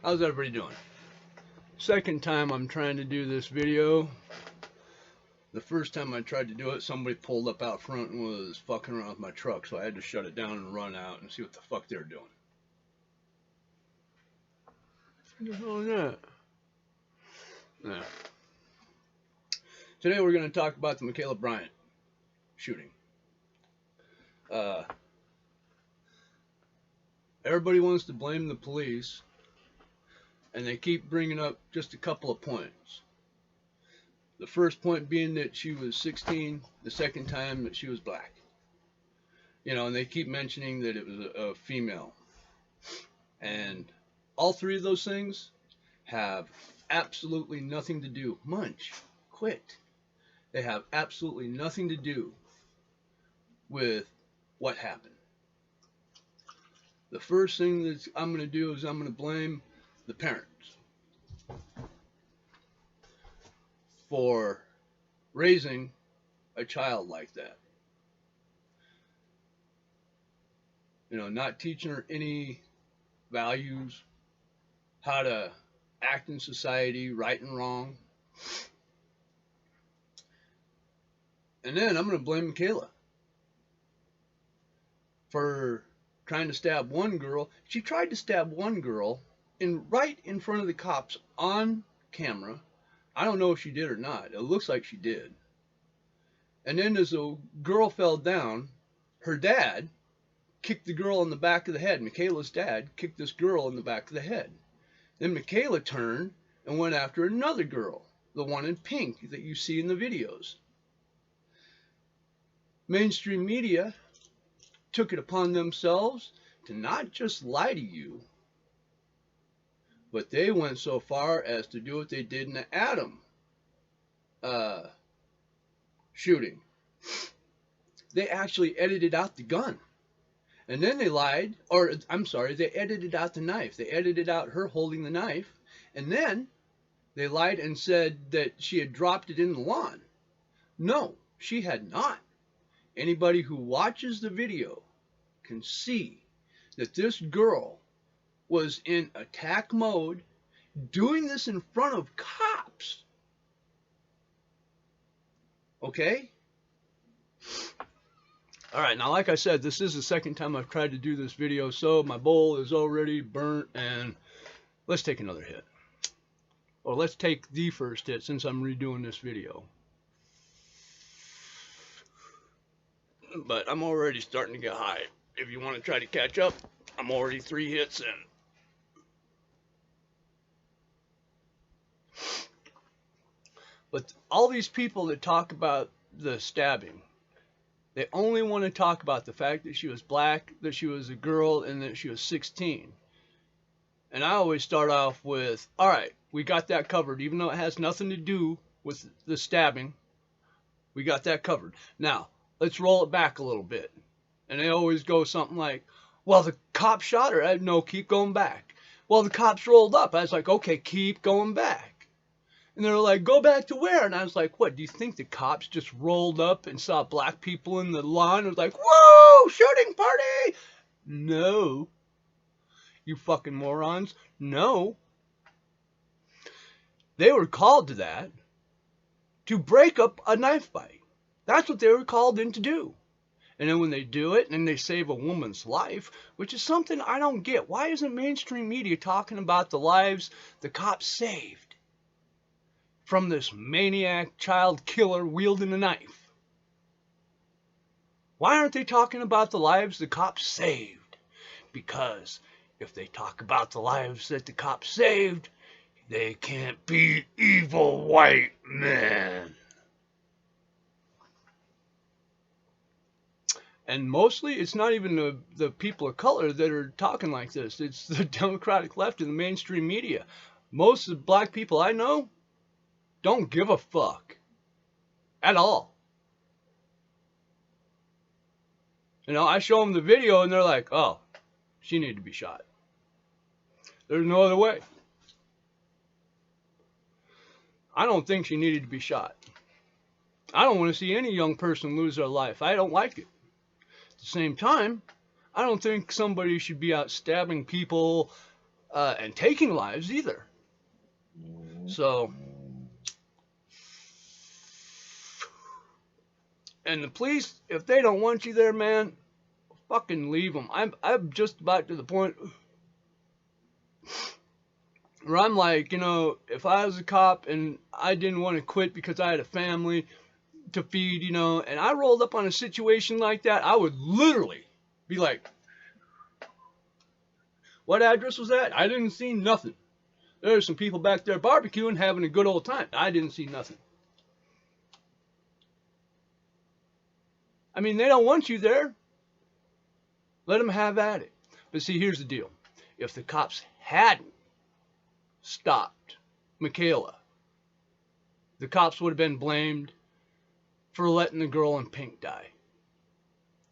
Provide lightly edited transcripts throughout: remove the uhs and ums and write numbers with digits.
How's everybody doing? Second time I'm trying to do this video. The first time I tried to do it, somebody pulled up out front and was fucking around with my truck, so I had to shut it down and run out and see what the fuck they were doing. What the hell is that? Yeah. Today we're going to talk about the Michaela Bryant shooting. Everybody wants to blame the police, and they keep bringing up just a couple of points. The first point being that she was 16, the second time that she was black. You know, and they keep mentioning that it was a female. And all three of those things have absolutely nothing to do. Munch, quit. They have absolutely nothing to do with what happened. The first thing that I'm going to do is I'm going to blame the parents for raising a child like that. You know, not teaching her any values, how to act in society, right and wrong. And then I'm going to blame Michaela for trying to stab one girl. She tried to stab one girl right in front of the cops on camera. I don't know if she did or not. It looks like she did. And then as the girl fell down, her dad kicked the girl in the back of the head. Michaela's dad kicked this girl in the back of the head. Then Michaela turned and went after another girl, the one in pink that you see in the videos. Mainstream media took it upon themselves to not just lie to you, but they went so far as to do what they did in the Adam shooting. They actually edited out the gun. And then they lied, or I'm sorry, they edited out the knife. They edited out her holding the knife. And then they lied and said that she had dropped it in the lawn. No, she had not. Anybody who watches the video can see that this girl was in attack mode, doing this in front of cops. Okay? All right, now like I said, this is the second time I've tried to do this video, so my bowl is already burnt, and let's take another hit. Or let's take the first hit since I'm redoing this video. But I'm already starting to get high. If you want to try to catch up, I'm already 3 hits in. But all these people that talk about the stabbing, they only want to talk about the fact that she was black, that she was a girl, and that she was 16. And I always start off with, all right, we got that covered. Even though it has nothing to do with the stabbing, we got that covered. Now, let's roll it back a little bit. And they always go something like, well, the cop shot her. No, keep going back. Well, the cops rolled up. I was like, okay, keep going back. And they're like, go back to where? And I was like, what, do you think the cops just rolled up and saw black people in the lawn and was like, whoa, shooting party? No. You fucking morons. No. They were called to that to break up a knife fight. That's what they were called in to do. And then when they do it and they save a woman's life, which is something I don't get. Why isn't mainstream media talking about the lives the cops saved from this maniac child killer wielding a knife? Why aren't they talking about the lives the cops saved? Because if they talk about the lives that the cops saved, they can't be evil white men. And mostly, it's not even the people of color that are talking like this. It's the Democratic left and the mainstream media. Most of the black people I know don't give a fuck at all. You know, I show them the video and they're like, oh, she needed to be shot. There's no other way. I don't think she needed to be shot. I don't want to see any young person lose their life. I don't like it. At the same time, I don't think somebody should be out stabbing people and taking lives either. So, and the police, if they don't want you there, man, fucking leave them. I'm just about to the point where I'm like, if I was a cop and I didn't want to quit because I had a family to feed, and I rolled up on a situation like that, I would literally be like, what address was that? I didn't see nothing. There's some people back there barbecuing, having a good old time. I didn't see nothing. I mean, they don't want you there. Let them have at it. But see, here's the deal. If the cops hadn't stopped Michaela, the cops would have been blamed for letting the girl in pink die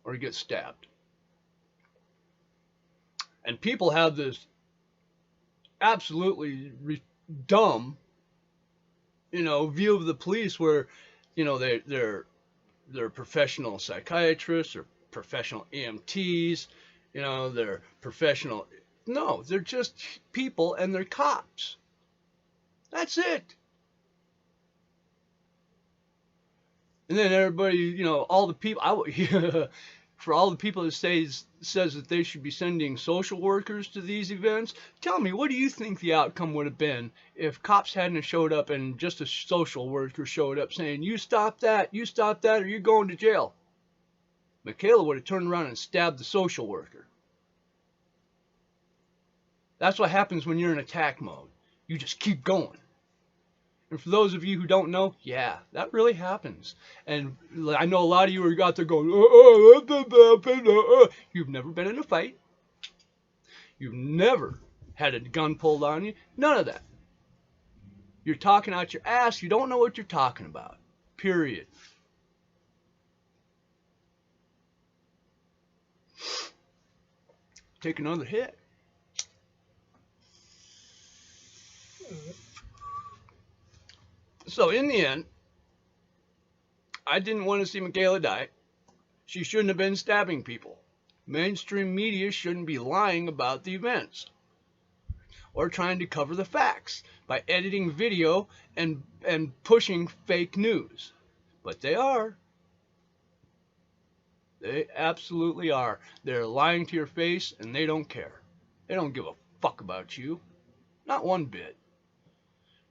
or get stabbed. And people have this absolutely dumb, view of the police where, they're professional psychiatrists or professional EMTs, they're professional. No, they're just people and they're cops. That's it. And then everybody, all the people, for all the people that says that they should be sending social workers to these events, tell me, what do you think the outcome would have been if cops hadn't showed up and just a social worker showed up saying, you stop that, or you're going to jail? Michaela would have turned around and stabbed the social worker. That's what happens when you're in attack mode. You just keep going. And for those of you who don't know, yeah, that really happens. And I know a lot of you are out there going, You've never been in a fight. You've never had a gun pulled on you. None of that. You're talking out your ass. You don't know what you're talking about. Period. Take another hit. So in the end, I didn't want to see Michaela die. She shouldn't have been stabbing people. Mainstream media shouldn't be lying about the events or trying to cover the facts by editing video and pushing fake news. But they are. They absolutely are. They're lying to your face and they don't care. They don't give a fuck about you. Not one bit.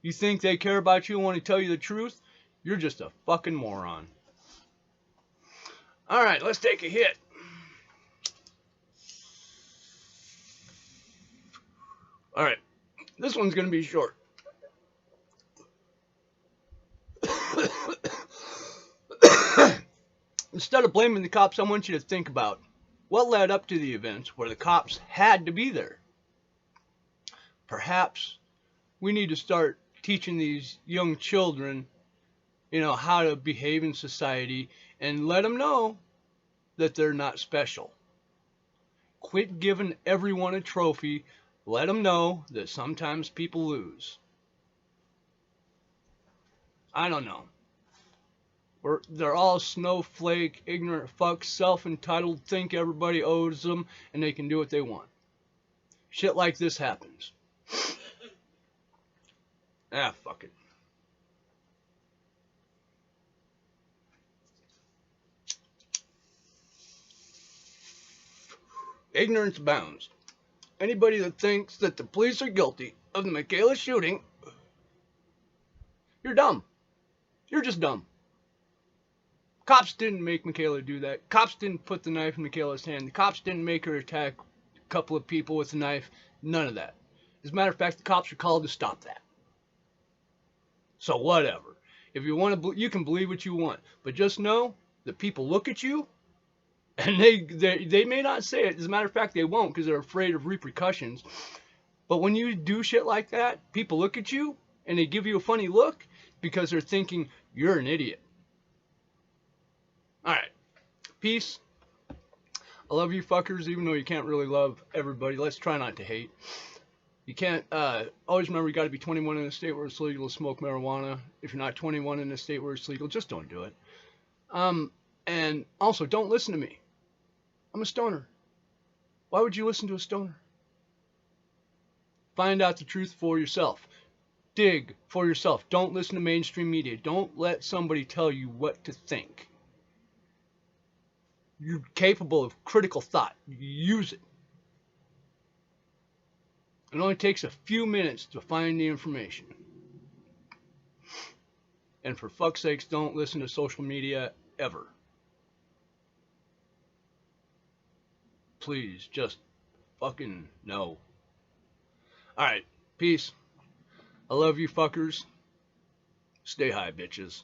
You think they care about you and want to tell you the truth? You're just a fucking moron. All right, let's take a hit. All right, this one's going to be short. Instead of blaming the cops, I want you to think about what led up to the events where the cops had to be there. Perhaps we need to start teaching these young children, how to behave in society and let them know that they're not special. Quit giving everyone a trophy. Let them know that sometimes people lose. I don't know. They're all snowflake, ignorant fucks, self-entitled, think everybody owes them, and they can do what they want. Shit like this happens. Fuck it. Ignorance abounds. Anybody that thinks that the police are guilty of the Michaela shooting, you're dumb. You're just dumb. Cops didn't make Michaela do that. Cops didn't put the knife in Michaela's hand. The cops didn't make her attack a couple of people with a knife. None of that. As a matter of fact, the cops are called to stop that. So whatever. If you want to, you can believe what you want, but just know that people look at you, and they may not say it. As a matter of fact, they won't because they're afraid of repercussions. But when you do shit like that, people look at you and they give you a funny look because they're thinking you're an idiot. All right, peace. I love you fuckers, even though you can't really love everybody. Let's try not to hate. You can't, always remember you got to be 21 in a state where it's legal to smoke marijuana. If you're not 21 in a state where it's legal, just don't do it. And also, don't listen to me. I'm a stoner. Why would you listen to a stoner? Find out the truth for yourself. Dig for yourself. Don't listen to mainstream media. Don't let somebody tell you what to think. You're capable of critical thought. Use it. It only takes a few minutes to find the information. And for fuck's sakes, don't listen to social media ever. Please, just fucking no. Alright, peace. I love you fuckers. Stay high, bitches.